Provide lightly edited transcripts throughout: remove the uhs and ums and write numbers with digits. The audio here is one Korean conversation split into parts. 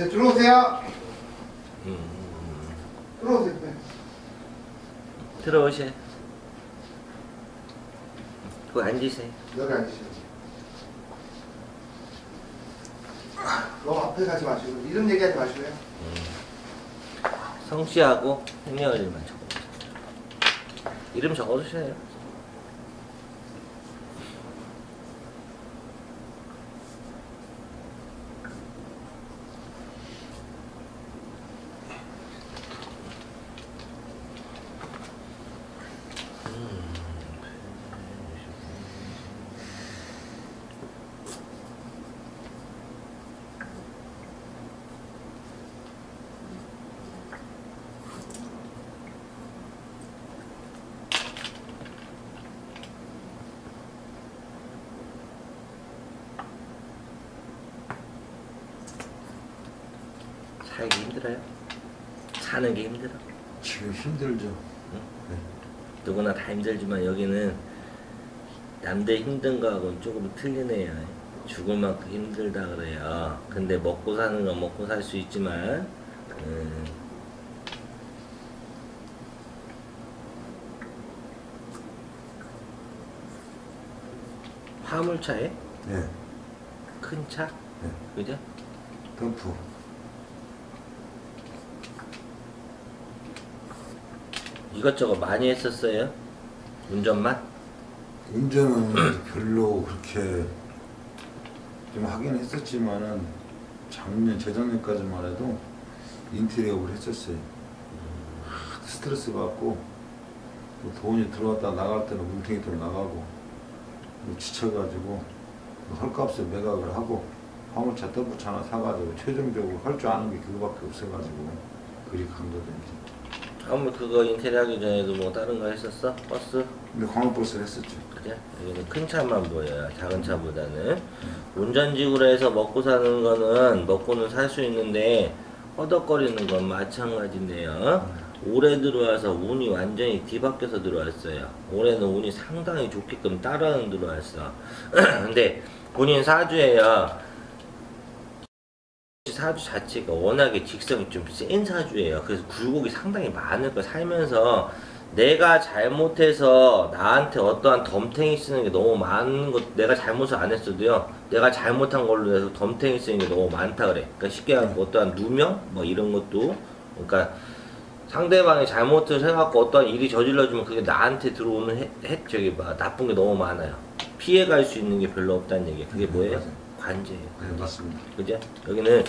네, 들어오세요. 들어오세요. 네. 들어오세요. 거기 앉으세요. 여기 앉으세요. 너무 앞에 가지 마시고 이름 얘기하지 마시고요. 성씨하고 생년월일만 적어주세요. 이름 적어주세요. 살기 힘들어요? 사는 게 힘들어? 지금 힘들죠. 응? 네. 누구나 다 힘들지만 여기는 남들 힘든 거하고는 조금 틀리네요. 죽을 만큼 힘들다 그래요. 근데 먹고 사는 건 먹고 살 수 있지만 화물차에? 네. 큰 차? 네. 그죠? 덤프. 이것저것 많이 했었어요? 운전만? 운전은 별로 그렇게 좀 하긴 했었지만은 작년, 재작년까지만 해도 인테리어를 했었어요. 스트레스 받고 또 돈이 들어왔다 나갈 때는 뭉탱이도 나가고 지쳐가지고 헐값에 매각을 하고 화물차 덤프차 하나 사가지고 최종적으로 할 줄 아는 게 그거밖에 없어가지고 그리 간 거죠. 아무 그거 인테리어 하기 전에도 뭐 다른 거 했었어? 버스? 근데 광역버스를 했었죠. 그래? 여기는 큰 차만 보여요. 작은 차보다는. 운전직으로 해서 먹고 사는 거는 먹고는 살 수 있는데 허덕거리는 건 마찬가지인데요. 올해 들어와서 운이 완전히 뒤바뀌어서 들어왔어요. 올해는 운이 상당히 좋게끔 따라는 들어왔어. 근데 본인 사주예요. 사주 자체가 워낙에 직성이 좀 센 사주예요. 그래서 굴곡이 상당히 많을 거 살면서 내가 잘못해서 나한테 어떠한 덤탱이 쓰는 게 너무 많은 것, 내가 잘못을 안 했어도요, 내가 잘못한 걸로 해서 덤탱이 쓰는 게 너무 많다 그래. 그러니까 쉽게 하면 어떠한 누명? 뭐 이런 것도, 그러니까 상대방이 잘못을 해갖고 어떠한 일이 저질러지면 그게 나한테 들어오는 나쁜 게 너무 많아요. 피해갈 수 있는 게 별로 없다는 얘기예요. 그게 뭐예요? 맞아요. 관제예요. 네, 맞습니다. 그죠? 여기는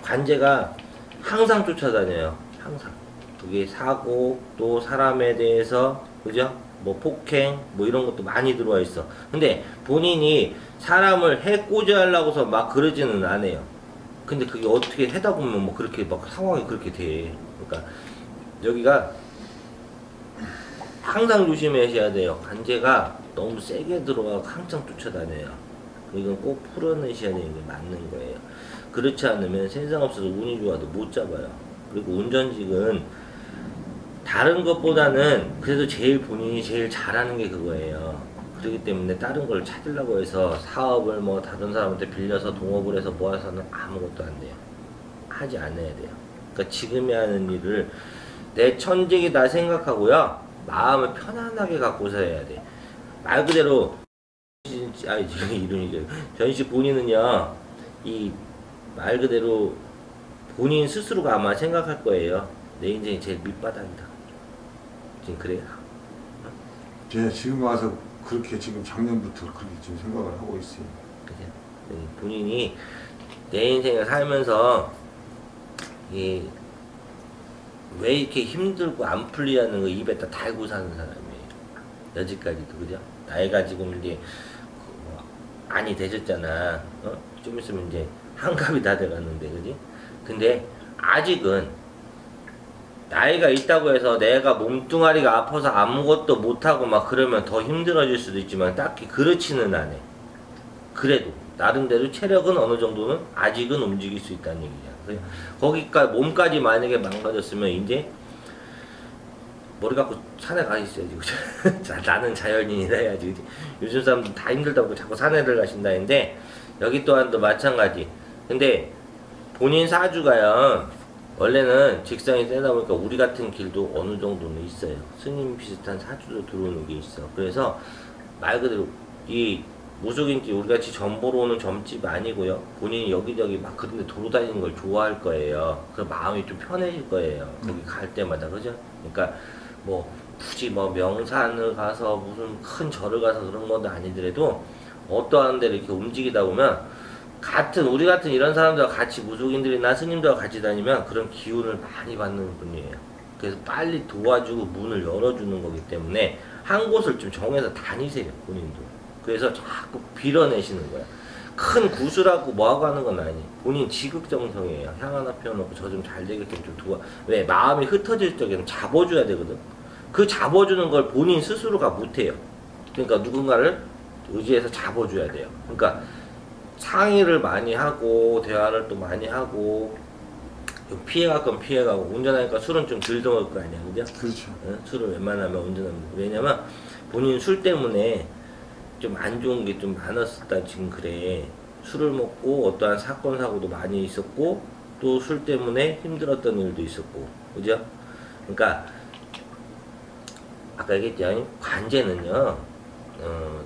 관제가 항상 쫓아다녀요. 항상. 그게 사고, 또 사람에 대해서, 그죠? 뭐 폭행, 뭐 이런 것도 많이 들어와 있어. 근데 본인이 사람을 해코지 하려고서 막 그러지는 않아요. 근데 그게 어떻게 하다 보면 뭐 그렇게 막 상황이 그렇게 돼. 그러니까 여기가 항상 조심하셔야 돼요. 관제가 너무 세게 들어가고 항상 쫓아다녀요. 이건 꼭 풀어내셔야 되는 게 맞는 거예요. 그렇지 않으면 세상 없어서 운이 좋아도 못 잡아요. 그리고 운전직은 다른 것보다는 그래도 제일 본인이 제일 잘하는 게 그거예요. 그렇기 때문에 다른 걸 찾으려고 해서 사업을 뭐 다른 사람한테 빌려서 동업을 해서 모아서는 아무것도 안 돼요. 하지 않아야 돼요. 그러니까 지금에 하는 일을 내 천직이다 생각하고요, 마음을 편안하게 갖고서 해야 돼. 말 그대로 지금 이름이죠. 전시 본인은요, 이 말 그대로 본인 스스로가 아마 생각할 거예요. 내 인생이 제일 밑바닥이다. 지금 그래요? 제가 지금 와서 그렇게 지금 작년부터 그렇게 지금 생각을 하고 있어요. 그죠? 본인이 내 인생을 살면서 왜 이렇게 힘들고 안 풀리냐는 거 입에다 달고 사는 사람이에요. 여지까지도. 그죠? 나이가 지금 이제 많이 되셨잖아. 좀 있으면 이제 한갑이 다 돼갔는데, 그지? 근데 아직은 나이가 있다고 해서 내가 몸뚱아리가 아파서 아무것도 못하고 막 그러면 더 힘들어질 수도 있지만 딱히 그렇지는 않아. 그래도 나름대로 체력은 어느 정도는 아직은 움직일 수 있다는 얘기야. 거기까지 몸까지 만약에 망가졌으면 이제 머리 갖고 산에 가 있어야지. 나는 자연인이다 해야지. 그치? 요즘 사람들 다 힘들다고 자꾸 산에를 가신다 했는데, 여기 또한도 마찬가지. 근데 본인 사주가요. 원래는 직성이 세다 보니까 우리 같은 길도 어느 정도는 있어요. 스님 비슷한 사주도 들어오는 게 있어. 그래서 말 그대로 이 무속인기 우리같이 점 보러 오는 점집 아니고요. 본인이 여기저기 막 그런 데 돌아다니는 걸 좋아할 거예요. 그 마음이 좀 편해질 거예요. 거기 갈 때마다. 그죠? 그러니까 뭐 굳이 뭐 명산을 가서 무슨 큰 절을 가서 그런 것도 아니더라도 어떠한 데를 이렇게 움직이다 보면 우리 같은 이런 사람들과 같이 무속인들이나 스님들과 같이 다니면 그런 기운을 많이 받는 분이에요. 그래서 빨리 도와주고 문을 열어주는 거기 때문에 한 곳을 좀 정해서 다니세요, 본인도. 그래서 자꾸 빌어내시는 거야. 큰 구슬하고 뭐하고 하는 건 아니. 본인 지극정성이에요. 향 하나 피워놓고 저 좀 잘 되게끔 좀 도와. 왜? 마음이 흩어질 적에는 잡아줘야 되거든. 그 잡아주는 걸 본인 스스로가 못해요. 그러니까 누군가를 의지해서 잡아줘야 돼요. 그러니까 상의를 많이 하고 대화를 또 많이 하고 피해갈 건 피해가고 운전하니까 술은 좀 덜 먹을 거 아니야, 그죠? 그렇죠. 응? 술을 웬만하면 운전하면 왜냐면 본인 술 때문에 좀 안 좋은 게 좀 많았었다 지금 그래. 술을 먹고 어떠한 사건 사고도 많이 있었고 또 술 때문에 힘들었던 일도 있었고, 그죠? 그러니까 아까 얘기했죠. 관제는요,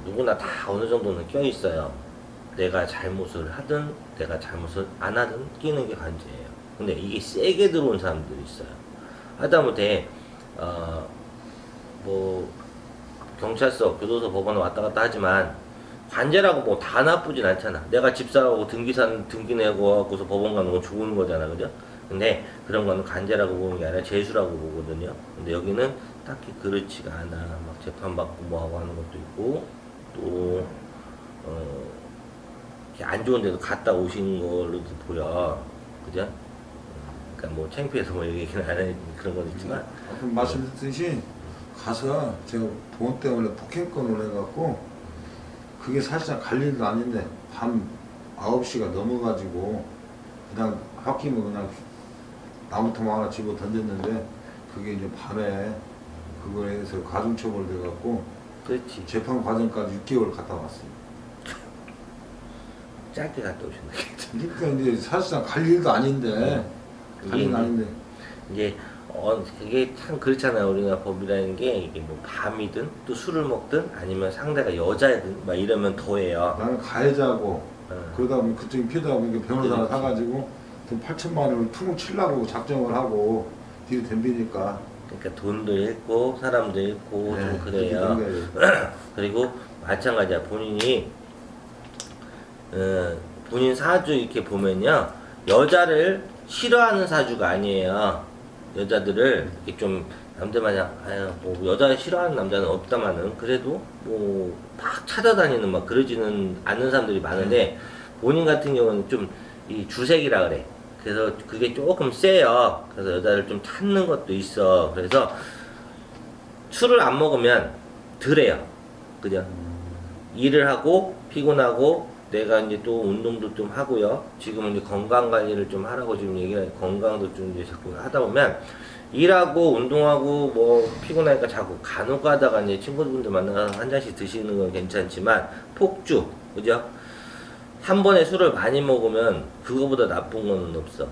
누구나 다 어느 정도는 껴 있어요. 내가 잘못을 하든 내가 잘못을 안 하든 끼는 게 관제예요. 근데 이게 세게 들어온 사람들이 있어요. 하다못해 뭐 경찰서, 교도소, 법원 왔다 갔다 하지만 관제라고 뭐 다 나쁘진 않잖아. 내가 집사하고 등기 내고 하고서 법원 가는 건 좋은 거잖아, 그죠? 근데 그런 거는 관제라고 보는 게 아니라 재수라고 보거든요. 근데 여기는 딱히 그렇지가 않아. 막 재판받고 뭐하고 하는 것도 있고 또 이렇게 안 좋은 데도 갔다 오신 걸로도 보여, 그죠? 그러니까 뭐 창피해서 뭐 얘기는 안 해 그런 건 있지만 아까 말씀드렸듯이 가서 제가 돈 때문에 폭행권을 해갖고 그게 사실상 갈 일도 아닌데 밤 9시가 넘어가지고 그냥 홧김에 그냥 나무통 하나 집어 던졌는데 그게 이제 밤에 그거에 대해서 가중처벌 돼갖고 그렇지. 재판 과정까지 6개월 갔다 왔어요. 짧게 갔다 오신다. 그러니까 이제 사실상 갈 일도 아닌데 갈 일도 아닌데 이제 그게 참 그렇잖아요. 우리나라 법이라는 게 이게 뭐 밤이든 또 술을 먹든 아니면 상대가 여자든 막 이러면 더해요. 나는 가해자고 그러다 보면 그쪽이 피하다 보니까 변호사 그렇지. 사가지고 돈 8천만 원을 퉁을 치려고 작정을 하고 뒤로 덤비니까 그러니까 돈도 잃고 사람도 잃고 네, 좀 그래요. 그리고 마찬가지야. 본인 사주 이렇게 보면요, 여자를 싫어하는 사주가 아니에요. 여자들을 이렇게 좀 남들 마냥 뭐 여자 싫어하는 남자는 없다마는 그래도 뭐 막 찾아다니는 막 그러지는 않는 사람들이 많은데 본인 같은 경우는 좀 이 주색이라 그래. 그래서 그게 조금 세요. 그래서 여자를 좀 찾는 것도 있어. 그래서 술을 안 먹으면 덜해요. 그죠? 일을 하고 피곤하고 내가 이제 또 운동도 좀 하고요. 지금은 이제 건강 관리를 좀 하라고 지금 얘기를 건강도 좀 이제 자꾸 하다 보면 일하고 운동하고 뭐 피곤하니까 자꾸 간혹 가다가 이제 친구분들 만나서 한 잔씩 드시는 건 괜찮지만 폭주, 그죠? 한 번에 술을 많이 먹으면 그거보다 나쁜 거는 없어.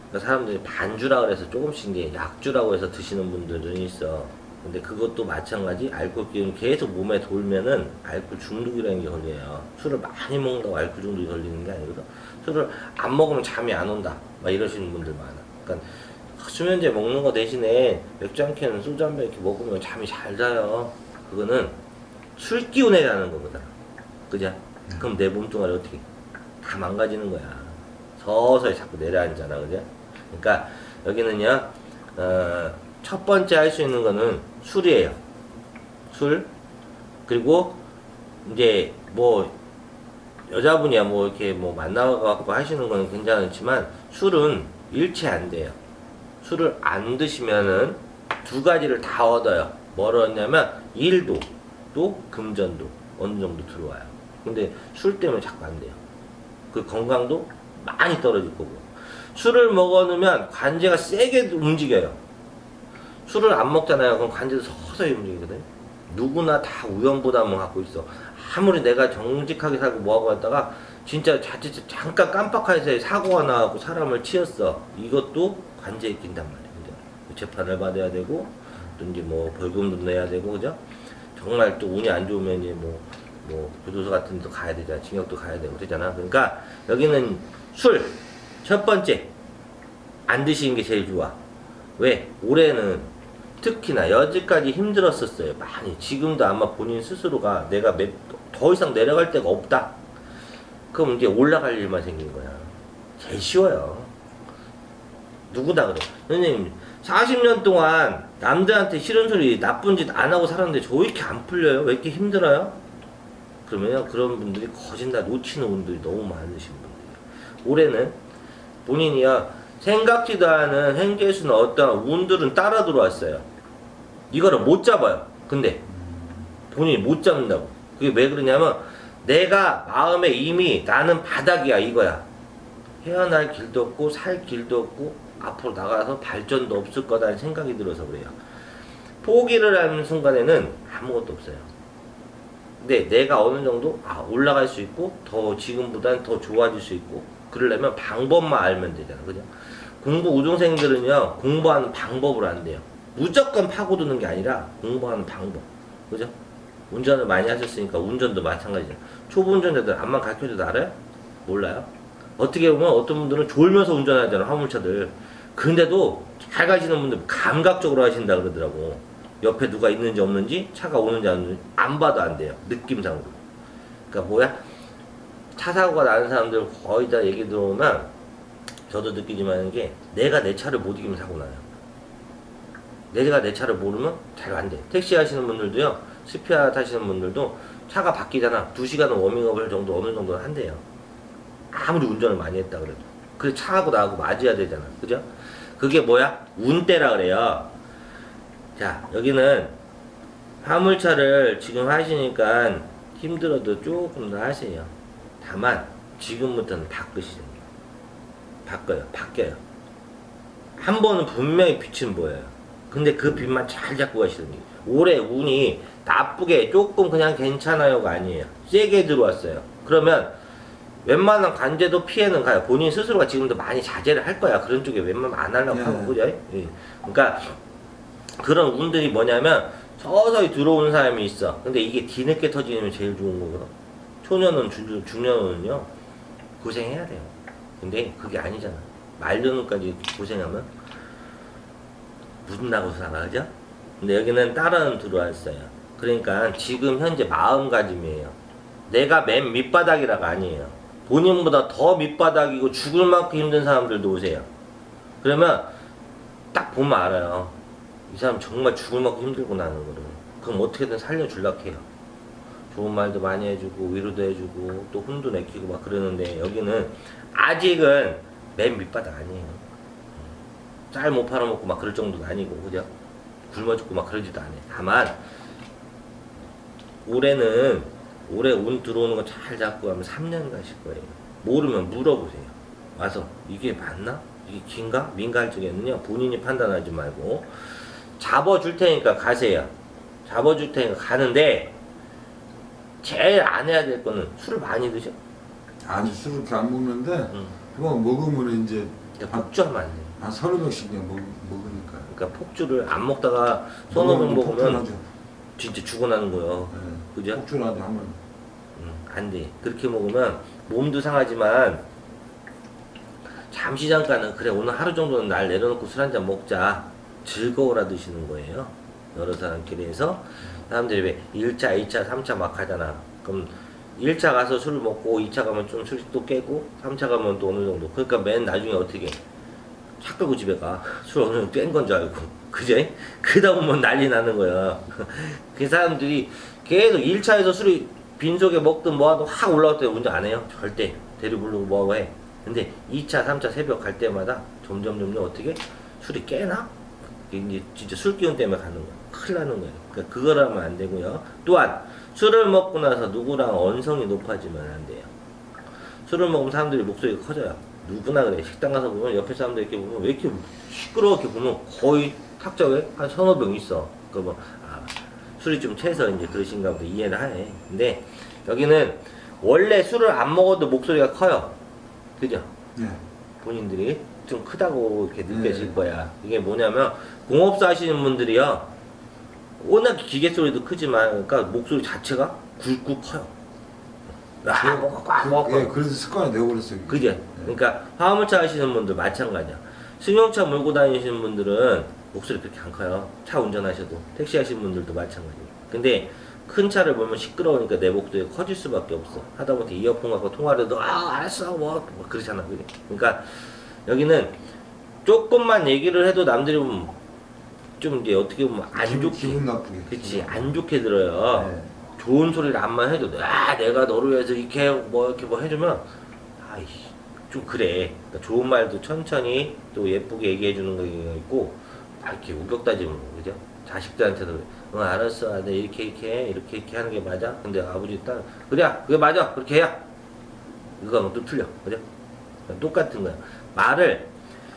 그러니까 사람들이 반주라 그래서 조금씩 이제 약주라고 해서 드시는 분들은 있어. 근데 그것도 마찬가지. 알코올 기운이 계속 몸에 돌면은 알코올 중독이라는 게 걸려요. 술을 많이 먹는다고 알코올 중독이 걸리는 게 아니거든. 술을 안 먹으면 잠이 안 온다 막 이러시는 분들 많아. 그러니까 수면제 먹는 거 대신에 맥주 한 캔, 소주 한 병 이렇게 먹으면 잠이 잘 자요. 그거는 술 기운에 자는 거거든. 그죠? 그럼 내 몸뚱아리 어떻게 다 망가지는 거야. 서서히 자꾸 내려앉잖아, 그죠? 그러니까 여기는요, 첫 번째 할 수 있는 거는 술이에요. 술. 그리고 이제 뭐 여자분이야 뭐 이렇게 뭐 만나갖고 하시는 거는 괜찮지만 술은 일체 안 돼요. 술을 안 드시면은 두 가지를 다 얻어요. 뭘 얻냐면 일도 또 금전도 어느 정도 들어와요. 근데 술 때문에 자꾸 안 돼요. 그 건강도 많이 떨어질 거고. 술을 먹어놓으면 관제가 세게 움직여요. 술을 안 먹잖아요. 그럼 관제도 서서히 움직이거든. 누구나 다 우연부담을 갖고 있어. 아무리 내가 정직하게 살고 뭐하고 했다가 진짜 자칫 잠깐 깜빡할 사이에 사고가 나고 사람을 치였어. 이것도 관제에 낀단 말이야. 그죠? 재판을 받아야 되고 또 이제 뭐 벌금도 내야 되고 그죠? 정말 또 운이 안 좋으면 이제 뭐 교도소 같은 데도 가야 되잖아. 징역도 가야 되고 그러잖아. 그러니까 여기는 술 첫 번째 안 드시는 게 제일 좋아. 왜? 올해는 특히나 여지까지 힘들었었어요. 많이. 지금도 아마 본인 스스로가 내가 더 이상 내려갈 데가 없다. 그럼 이제 올라갈 일만 생긴 거야. 제일 쉬워요. 누구나 그래. 선생님 40년 동안 남들한테 싫은 소리 나쁜 짓 안 하고 살았는데 저 왜 이렇게 안 풀려요? 왜 이렇게 힘들어요? 그러면 그런 분들이 거진 다 놓치는 운들이 너무 많으신 분들이에요. 올해는 본인이야 생각지도 않은 행계수나 어떤 운들은 따라 들어왔어요. 이거를 못 잡아요. 근데 본인이 못 잡는다고. 그게 왜 그러냐면 내가 마음에 이미 나는 바닥이야 이거야. 헤어날 길도 없고 살 길도 없고 앞으로 나가서 발전도 없을 거다는 생각이 들어서 그래요. 포기를 하는 순간에는 아무것도 없어요. 근데 내가 어느 정도 올라갈 수 있고 더 지금보다는 더 좋아질 수 있고 그러려면 방법만 알면 되잖아. 그죠? 공부 우등생들은요 공부하는 방법을 안 돼요. 무조건 파고드는 게 아니라 공부하는 방법. 그죠? 운전을 많이 하셨으니까 운전도 마찬가지죠. 초보 운전자들 암만 가르쳐줘도 알아요? 몰라요? 어떻게 보면 어떤 분들은 졸면서 운전하잖아 화물차들. 근데도 잘 가시는 분들 감각적으로 하신다 그러더라고. 옆에 누가 있는지 없는지 차가 오는지 안 오는지 안 봐도 안 돼요. 느낌상으로. 그러니까 뭐야? 차 사고가 나는 사람들 거의 다 얘기 들어오면 저도 느끼지만 이게 내가 내 차를 못 이기면 사고 나요. 내가 내 차를 모르면 잘 안 돼. 택시 하시는 분들도요. 스피아 타시는 분들도 차가 바뀌잖아. 2시간은 워밍업을 정도 어느 정도는 한대요. 아무리 운전을 많이 했다 그래도. 그래 차하고 나하고 맞아야 되잖아. 그죠? 그게 뭐야? 운대라 그래요. 자 여기는 화물차를 지금 하시니까 힘들어도 조금 더 하세요. 다만 지금부터는 바꾸시는 거예요. 바뀌어요. 한 번은 분명히 빛은 보여요. 근데 그 빛만 잘 잡고 가시는 게 올해 운이 나쁘게 조금 그냥 괜찮아요가 아니에요. 세게 들어왔어요. 그러면 웬만한 관제도 피해는 가요. 본인 스스로가 지금도 많이 자제를 할 거야. 그런 쪽에 웬만하면 안 하려고 하고 그죠? 예. 그러니까 그런 운들이 뭐냐면 서서히 들어오는 사람이 있어. 근데 이게 뒤늦게 터지면 제일 좋은 거거든. 초년은 중년은요 고생해야 돼요. 근데 그게 아니잖아. 말년까지 고생하면 못 나고 살아 그죠? 근데 여기는 다른 들어왔어요. 그러니까 지금 현재 마음가짐이에요. 내가 맨 밑바닥이라가 아니에요. 본인보다 더 밑바닥이고 죽을 만큼 힘든 사람들도 오세요. 그러면 딱 보면 알아요. 이 사람 정말 죽을 만큼 힘들구나 하는 거를. 그럼 어떻게든 살려주려고 해요. 좋은 말도 많이 해주고 위로도 해주고 또 혼도 내키고 막 그러는데 여기는 아직은 맨 밑바닥 아니에요. 쌀 못 팔아먹고 막 그럴 정도는 아니고 그죠? 굶어 죽고 막 그러지도 않아요. 다만 올해 운 들어오는 거 잘 잡고 가면 3년 가실 거예요. 모르면 물어보세요. 와서 이게 맞나? 이게 긴가? 민간적에는요 본인이 판단하지 말고 잡아줄 테니까 가세요. 잡아줄 테니까 가는데 제일 안 해야 될 거는 술을 많이 드셔? 아니 술을 그렇게 안 먹는데 그거 먹으면 이제 폭주하면 안 돼요. 한 서너 병씩 먹으니까. 그러니까 폭주를 안 먹다가 서너 병 먹으면 폭주나죠. 진짜 죽어나는 거예요. 네. 그죠? 폭주나죠 하면. 안 돼. 그렇게 먹으면 몸도 상하지만 잠시 잠깐은 그래 오늘 하루 정도는 날 내려놓고 술 한잔 먹자. 즐거워라 드시는 거예요. 여러 사람끼리 해서 사람들이 왜 1차, 2차, 3차 막 하잖아. 그럼 1차 가서 술을 먹고 2차 가면 좀 술 또 깨고 3차 가면 또 어느 정도. 그러니까 맨 나중에 어떻게 차 끌고 집에 가. 술 어느 정도 깬 건 줄 알고. 그제? 그러다 보면 난리 나는 거야. 그 사람들이 계속 1차에서 술이 빈속에 먹든 뭐하든 확 올라올 때 운전 안 해요. 절대. 대리 부르고 뭐하고 해. 근데 2차, 3차 새벽 갈 때마다 점점 어떻게 술이 깨나? 이제 진짜 술 기운 때문에 가는 거야. 큰일 나는 거예요. 그러니까 그걸 하면 안 되고요. 또한 술을 먹고 나서 누구랑 언성이 높아지면 안 돼요. 술을 먹으면 사람들이 목소리가 커져요. 누구나 그래. 식당 가서 보면 옆에 사람들 이렇게 보면 왜 이렇게 시끄러워 이렇게 보면 거의 탁자에 한 서너 병 있어. 그러면 술이 좀 채서 이제 그러신가 보다 이해를 하네. 근데 여기는 원래 술을 안 먹어도 목소리가 커요. 그죠? 예. 본인들이 좀 크다고 이렇게 느껴질 네. 거야. 이게 뭐냐면 공업사 하시는 분들이요. 워낙 기계 소리도 크지만 그러니까 목소리 자체가 굵고 커요. 예, 그래서 습관이 되어버렸어요. 그죠? 예. 그러니까 화물차 하시는 분들 마찬가지야. 승용차 몰고 다니시는 분들은 목소리 그렇게 안 커요. 차 운전하셔도. 택시 하시는 분들도 마찬가지예요. 근데 큰 차를 보면 시끄러우니까 내 목소리가 커질 수밖에 없어. 하다못해 이어폰 갖고 통화를 해도 알았어 뭐 그러잖아. 그게. 그러니까 여기는 조금만 얘기를 해도 남들이 보면 좀 이제 어떻게 보면 안 좋게 기분 나쁘게. 그치 안 좋게 들어요. 네. 좋은 소리를 안만 해도 내가 너를 위해서 이렇게 뭐 해주면 아이씨 좀 그래. 그러니까 좋은 말도 천천히 또 예쁘게 얘기해 주는 거 있고 이렇게 우격다짐으로 그죠? 자식들한테도 알았어 내 이렇게 하는 게 맞아. 근데 아버지 딸 그래 그게 맞아 그렇게 해야 이거는 또 틀려 그죠? 똑같은 거야. 말을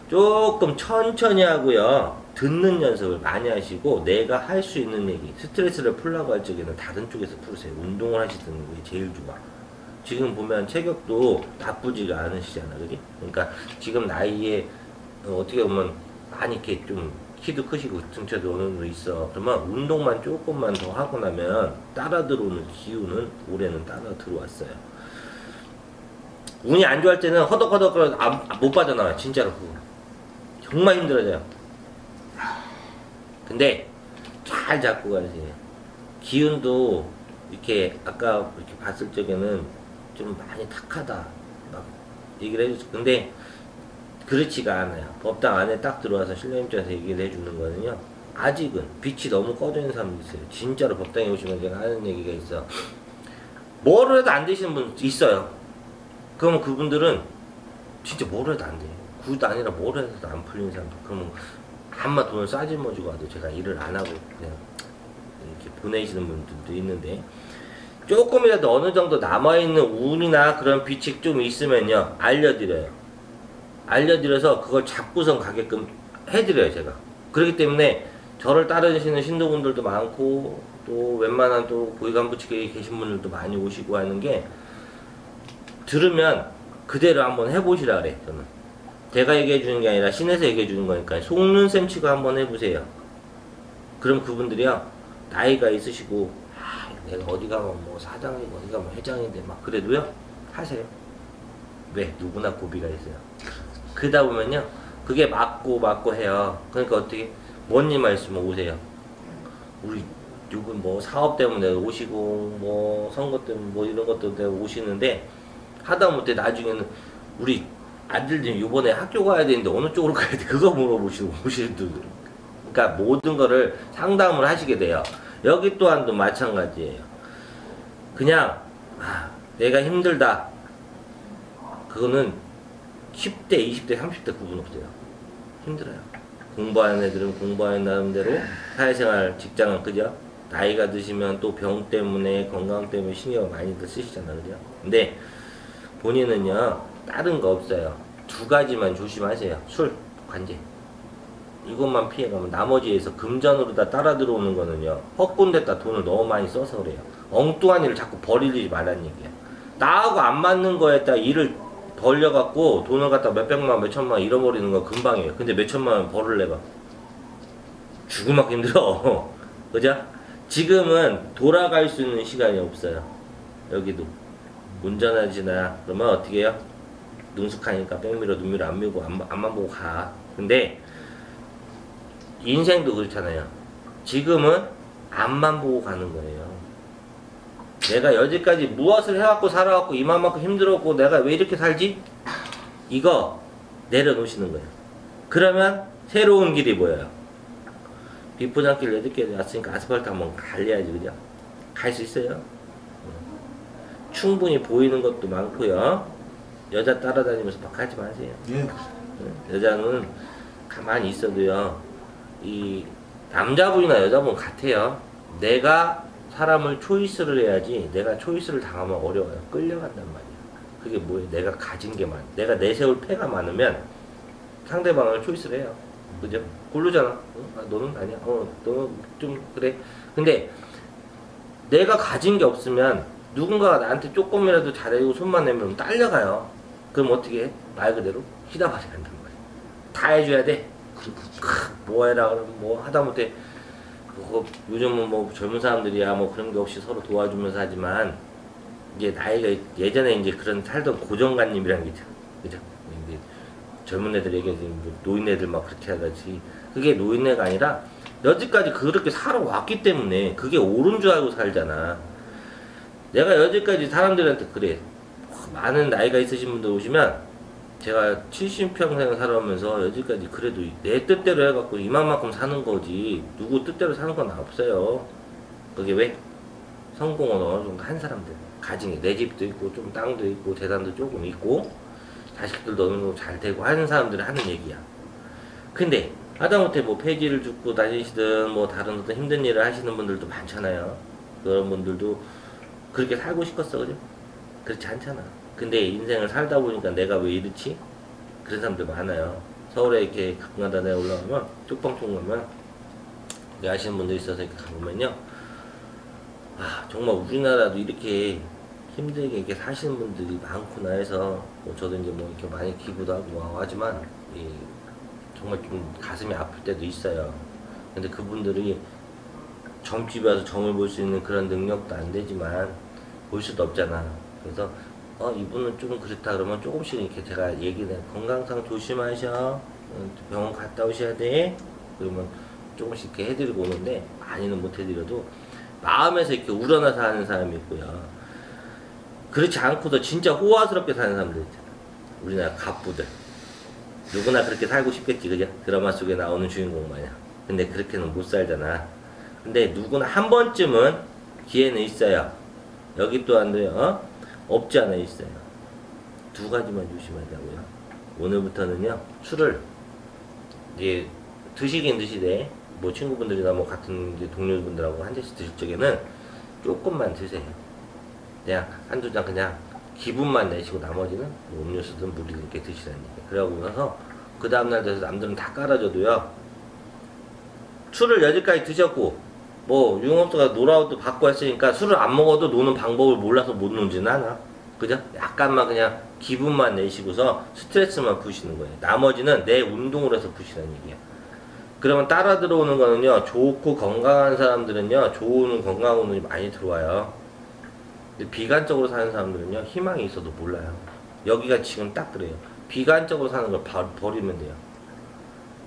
조금 천천히 하고요. 듣는 연습을 많이 하시고 내가 할 수 있는 얘기 스트레스를 풀라고 할 적에는 다른 쪽에서 풀으세요. 운동을 하시든 게 제일 좋아. 지금 보면 체격도 나쁘지가 않으시잖아 그지? 그러니까 지금 나이에 어떻게 보면 많이 이렇게 좀 키도 크시고 등치도 어느 정도 있어. 그러면 운동만 조금만 더 하고 나면 따라 들어오는 기운은 올해는 따라 들어왔어요. 운이 안 좋을 때는 허덕허덕 못 빠져나와요. 진짜로 그거. 정말 힘들어져요. 근데 잘 잡고 가세요. 기운도 이렇게 아까 이렇게 봤을 적에는 좀 많이 탁하다 막 얘기를 해줬어. 근데 그렇지가 않아요. 법당 안에 딱 들어와서 신랑 입장에서 얘기를 해주는 거는요. 아직은 빛이 너무 꺼져 있는 사람도 있어요. 진짜로 법당에 오시면 제가 하는 얘기가 있어. 뭐를 해도 안 되시는 분 있어요. 그러면 그분들은 진짜 뭐를 해도 안 돼요. 굿 아니라 뭐를 해도 안 풀리는 사람들. 그러면 한마 돈을 싸질머지고 와도 제가 일을 안 하고 그냥 이렇게 보내시는 분들도 있는데 조금이라도 어느 정도 남아있는 운이나 그런 빛이 좀 있으면요. 알려드려서 그걸 잡고선 가게끔 해드려요. 제가. 그렇기 때문에 저를 따르시는 신도분들도 많고 또 웬만한 또 고위간부직에 계신 분들도 많이 오시고 하는 게 들으면 그대로 한번 해보시라 그래. 저는 제가 얘기해 주는 게 아니라 신에서 얘기해 주는 거니까 속는 셈 치고 한번 해보세요. 그럼 그분들이요 나이가 있으시고 내가 어디 가면 뭐 사장이고 어디 가면 회장인데 막 그래도요 하세요. 왜? 누구나 고비가 있어요. 그러다 보면요 그게 맞고 해요. 그러니까 어떻게 뭔 일만 있으면 오세요. 우리 누군 뭐 사업 때문에 오시고 뭐 선거 때문에 뭐 이런 것 때문에 오시는데 하다못해 나중에는 우리 아들들이 이번에 학교 가야 되는데 어느 쪽으로 가야 돼? 그거 물어보시고 오시는 분들. 그러니까 모든 거를 상담을 하시게 돼요. 여기 또한도 마찬가지예요. 그냥 내가 힘들다. 그거는 10대, 20대, 30대 구분 없어요. 힘들어요. 공부하는 애들은 공부하는 나름대로 사회생활, 직장은 그죠? 나이가 드시면 또 병 때문에 건강 때문에 신경을 많이들 쓰시잖아요. 그죠? 근데 본인은요 다른 거 없어요. 두 가지만 조심하세요. 술, 관제. 이것만 피해가면 나머지에서 금전으로 다 따라 들어오는 거는요 헛군데다 돈을 너무 많이 써서 그래요. 엉뚱한 일을 자꾸 버리지 말라는 얘기야. 나하고 안 맞는 거에다 일을 벌려갖고 돈을 갖다 몇백만 몇천만 잃어버리는 거 금방이에요. 근데 몇천만 원 벌을래봐 죽을 만큼 힘들어. 그죠? 지금은 돌아갈 수 있는 시간이 없어요. 여기도 운전하지나 그러면 어떻게 해요? 능숙하니까 백미러 눈미러 안 밀고 앞만 보고 가. 근데 인생도 그렇잖아요. 지금은 앞만 보고 가는 거예요. 내가 여지까지 무엇을 해갖고 살아갖고 이만큼 힘들었고 내가 왜 이렇게 살지? 이거 내려놓으시는 거예요. 그러면 새로운 길이 보여요. 비포장길 8개 왔으니까 아스팔트 한번 갈려야지. 그죠? 갈 수 있어요. 충분히 보이는 것도 많고요. 여자 따라다니면서 막 하지 마세요. 예. 여자는 가만히 있어도요 이 남자분이나 여자분 같아요. 내가 사람을 초이스를 해야지 내가 초이스를 당하면 어려워요. 끌려간단 말이야. 그게 뭐예요? 내가 가진 게 많아. 내가 내세울 패가 많으면 상대방을 초이스를 해요. 그죠? 고르잖아. 너는 아니야. 너는 좀 그래. 근데 내가 가진 게 없으면 누군가가 나한테 조금이라도 잘해주고 손만 내밀면 딸려가요. 그럼 어떻게 해? 말 그대로 휘다봐야 한단 말이야. 다 해줘야 돼. 그렇겠죠. 뭐 해라 그러면 뭐 하다못해 그거 요즘은 뭐 젊은 사람들이야 뭐 그런 게 없이 서로 도와주면서 하지만 이제 나이가 예전에 이제 그런 살던 고정관념이라는 게 있잖아. 그죠? 이제 젊은 애들 얘기하지 뭐 노인네들 막 그렇게 하다지 그게 노인네가 아니라 여지까지 그렇게 살아왔기 때문에 그게 옳은 줄 알고 살잖아. 내가 여지까지 사람들한테 그래. 많은 나이가 있으신 분들 오시면 제가 70평생 살아오면서 여지까지 그래도 내 뜻대로 해갖고 이만큼 사는 거지 누구 뜻대로 사는 건 없어요. 그게 왜? 성공은 어느 정도 한 사람들 가진 게 내 집도 있고 좀 땅도 있고 재산도 조금 있고 자식들도 어느 정도 잘 되고 하는 사람들이 하는 얘기야. 근데 하다못해 뭐 폐지를 죽고 다니시든 뭐 다른 어떤 힘든 일을 하시는 분들도 많잖아요. 그런 분들도 그렇게 살고 싶었어, 그죠? 그렇지 않잖아. 근데 인생을 살다 보니까 내가 왜 이렇지? 그런 사람들 많아요. 서울에 이렇게 가끔가다 내가 올라가면 쪽방촌 가면 아시는 분들 있어서 이렇게 가보면요, 아 정말 우리나라도 이렇게 힘들게 이렇게 사시는 분들이 많구나 해서 뭐 저도 이제 뭐 이렇게 많이 기부도 하고 뭐 하지만 정말 좀 가슴이 아플 때도 있어요. 근데 그분들이 점집에 와서 점을 볼 수 있는 그런 능력도 안 되지만 볼 수도 없잖아. 그래서 이분은 좀 그렇다 그러면 조금씩 이렇게 제가 얘기를 해. 건강상 조심하셔. 병원 갔다 오셔야 돼. 그러면 조금씩 이렇게 해드리고 오는데 많이는 못 해드려도 마음에서 이렇게 우러나서 하는 사람이 있고요. 그렇지 않고도 진짜 호화스럽게 사는 사람들 있잖아. 우리나라 갑부들. 누구나 그렇게 살고 싶겠지, 그죠? 드라마 속에 나오는 주인공 마냥. 근데 그렇게는 못 살잖아. 근데 누구나 한 번쯤은 기회는 있어요. 여기 또한도요, 없지 않아 있어요. 두 가지만 조심하자고요. 오늘부터는요, 술을 이제 드시긴 드시되, 뭐 친구분들이나 뭐 같은 이제 동료분들하고 한 잔씩 드실 적에는 조금만 드세요. 그냥 한두 잔 그냥 기분만 내시고 나머지는 뭐 음료수든 물이든 이렇게 드시라는 얘기예요. 그러고 나서 그 다음날 돼서 남들은 다 깔아줘도요, 술을 여지까지 드셨고 뭐 유흥업소가 놀아도 받고 했으니까 술을 안 먹어도 노는 방법을 몰라서 못 놀지는 않아. 그죠? 약간만 그냥 기분만 내시고서 스트레스만 푸시는 거예요. 나머지는 내 운동을 해서 푸시라는 얘기야. 그러면 따라 들어오는 거는요, 좋고 건강한 사람들은요, 좋은 건강 운동이 많이 들어와요. 근데 비관적으로 사는 사람들은요, 희망이 있어도 몰라요. 여기가 지금 딱 그래요. 비관적으로 사는 걸 버리면 돼요.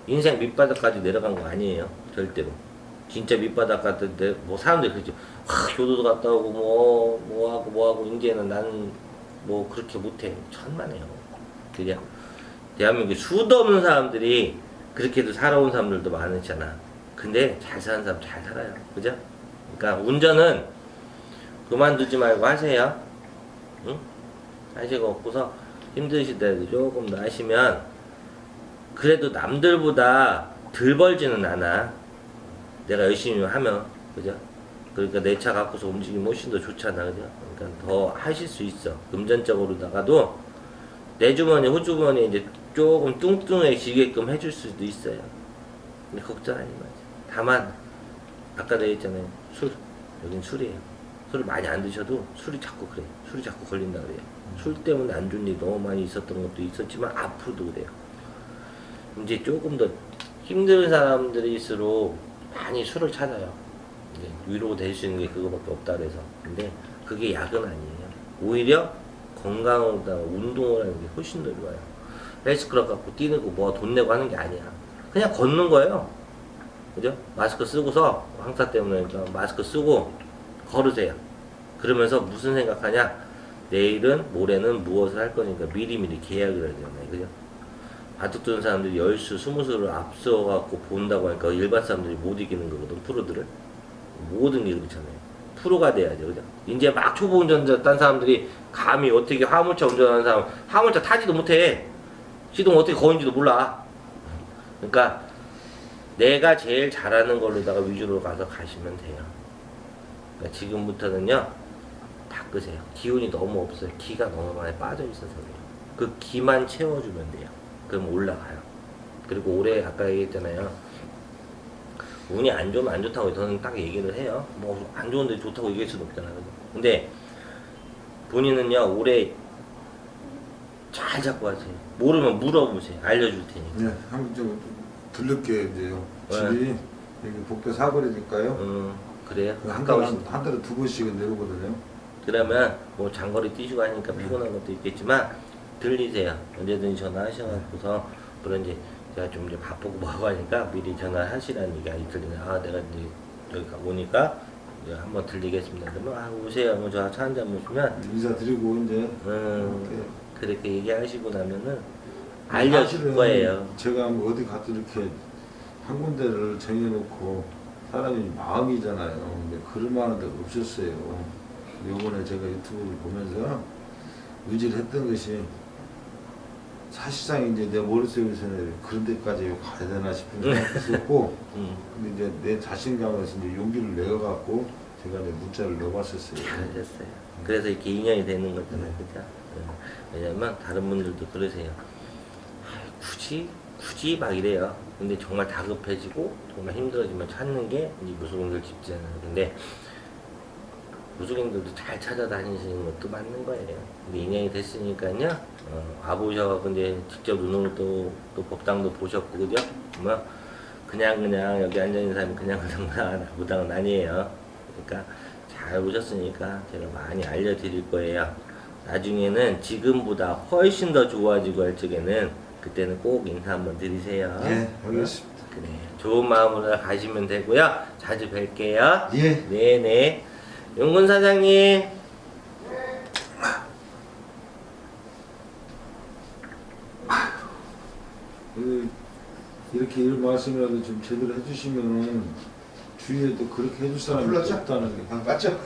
인생 밑바닥까지 내려간 거 아니에요. 절대로. 진짜 밑바닥 같은데, 뭐 사람들이 그러죠. 교도도 갔다 오고, 뭐 하고, 이제는 나는 뭐 그렇게 못해. 천만에요. 그냥. 대한민국에 수도 없는 사람들이 그렇게도 살아온 사람들도 많으잖아. 근데 잘 사는 사람 잘 살아요. 그죠? 그러니까 운전은 그만두지 말고 하세요. 응? 하시고 없고서 힘드시더라도 조금 더 하시면 그래도 남들보다 덜 벌지는 않아. 내가 열심히 하면. 그죠? 그러니까 내 차 갖고서 움직이면 훨씬 더 좋잖아. 그죠? 그러니까 더 하실 수 있어. 금전적으로다가도 내 주머니, 후주머니 이제 조금 뚱뚱해지게끔 해줄 수도 있어요. 근데 걱정하지 마세요. 다만 아까 내가 했잖아요. 술. 여긴 술이에요. 술을 많이 안 드셔도 술이 자꾸 그래요. 술이 자꾸 걸린다 그래요. 술 때문에 안 좋은 일이 너무 많이 있었던 것도 있었지만 앞으로도 그래요. 이제 조금 더 힘든 사람들일수록 많이 술을 찾아요. 이제 위로 될 수 있는 게 그거밖에 없다 그래서. 근데 그게 약은 아니에요. 오히려 건강보다 운동을 하는 게 훨씬 더 좋아요. 헬스클럽 갖고 뛰는 거 뭐 돈 내고 하는 게 아니야. 그냥 걷는 거예요. 그죠? 마스크 쓰고서 황사 때문에 마스크 쓰고 걸으세요. 그러면서 무슨 생각하냐? 내일은 모레는 무엇을 할 거니까 미리미리 계약을 해야 되잖아요. 그죠? 바둑 두는 사람들이 10수, 20수를 앞서갖고 본다고 하니까 일반 사람들이 못 이기는 거거든, 프로들을. 모든 게 그렇잖아요. 프로가 돼야죠. 그죠? 이제 막 초보 운전자 딴 사람들이 감히 어떻게 화물차 운전하는 사람, 화물차 타지도 못해. 시동 어떻게 거는지도 몰라. 그러니까 내가 제일 잘하는 걸로다가 위주로 가서 가시면 돼요. 그러니까 지금부터는요, 다 끄세요. 기운이 너무 없어요. 기가 너무 많이 빠져 있어서 그래요. 그 기만 채워주면 돼요. 그럼 올라가요. 그리고 올해 아까 얘기했잖아요. 운이 안 좋으면 안 좋다고 저는 딱 얘기를 해요. 뭐 안 좋은데 좋다고 얘기할 수는 없잖아요. 근데 본인은요 올해 잘 잡고 하세요. 모르면 물어보세요. 알려줄 테니까. 네, 한번 좀 들를게요. 이제요. 집이 여기 복도 사거리니까요. 그래요? 한 가까우신. 달에 2번씩은 내려오거든요. 그러면 뭐 장거리 뛰시고 하니까 피곤한 것도 있겠지만 들리세요. 언제든지 전화하셔갖고서 물론 이제 제가 좀 이제 바쁘고 뭐하고 하니까 미리 전화하시라는 얘기 들리네. 아 내가 이제 여기 오니까 이제 한번 들리겠습니다. 그러면 아 오세요. 뭐 저 차 한잔 모시면 인사드리고 이제 그렇게 얘기하시고 나면은 알려줄 거예요. 제가 뭐 어디 가도 이렇게 한 군데를 정해놓고 사람이 마음이잖아요. 근데 그럴 만한 데가 없었어요. 요번에 제가 유튜브를 보면서 의지를 했던 것이 사실상 이제 내 머릿속에서는 그런 데까지 가야 되나 싶은 생각이 있었고 근데 이제 내 자신감에서 이제 용기를 내어갖고 제가 이제 문자를 넣어봤었어요. 잘하셨어요. 그래서 이렇게 인연이 되는 거잖아요. 그죠? 왜냐면 다른 분들도 그러세요. 굳이 막 이래요. 근데 정말 다급해지고 정말 힘들어지면 찾는 게 이제 무속인들 집잖아요. 근데 무속인들도 잘 찾아다니시는 것도 맞는 거예요. 근데 인연이 됐으니까요. 와보셔가지고 이제 직접 눈으로 또 법당도 보셨고 그죠? 뭐 그냥 여기 앉아있는 사람이 그냥 무당은 아니에요. 그러니까 잘 오셨으니까 제가 많이 알려드릴 거예요. 나중에는 지금보다 훨씬 더 좋아지고 할 적에는 그때는 꼭 인사 한번 드리세요. 예, 알겠습니다. 그래, 좋은 마음으로 가시면 되고요. 자주 뵐게요. 예. 네네. 용군 사장님. 이렇게 이런 말씀이라도 좀 제대로 해주시면은 주위에 또 그렇게 해줄 사람이 불렀죠? 없다는 게 맞죠?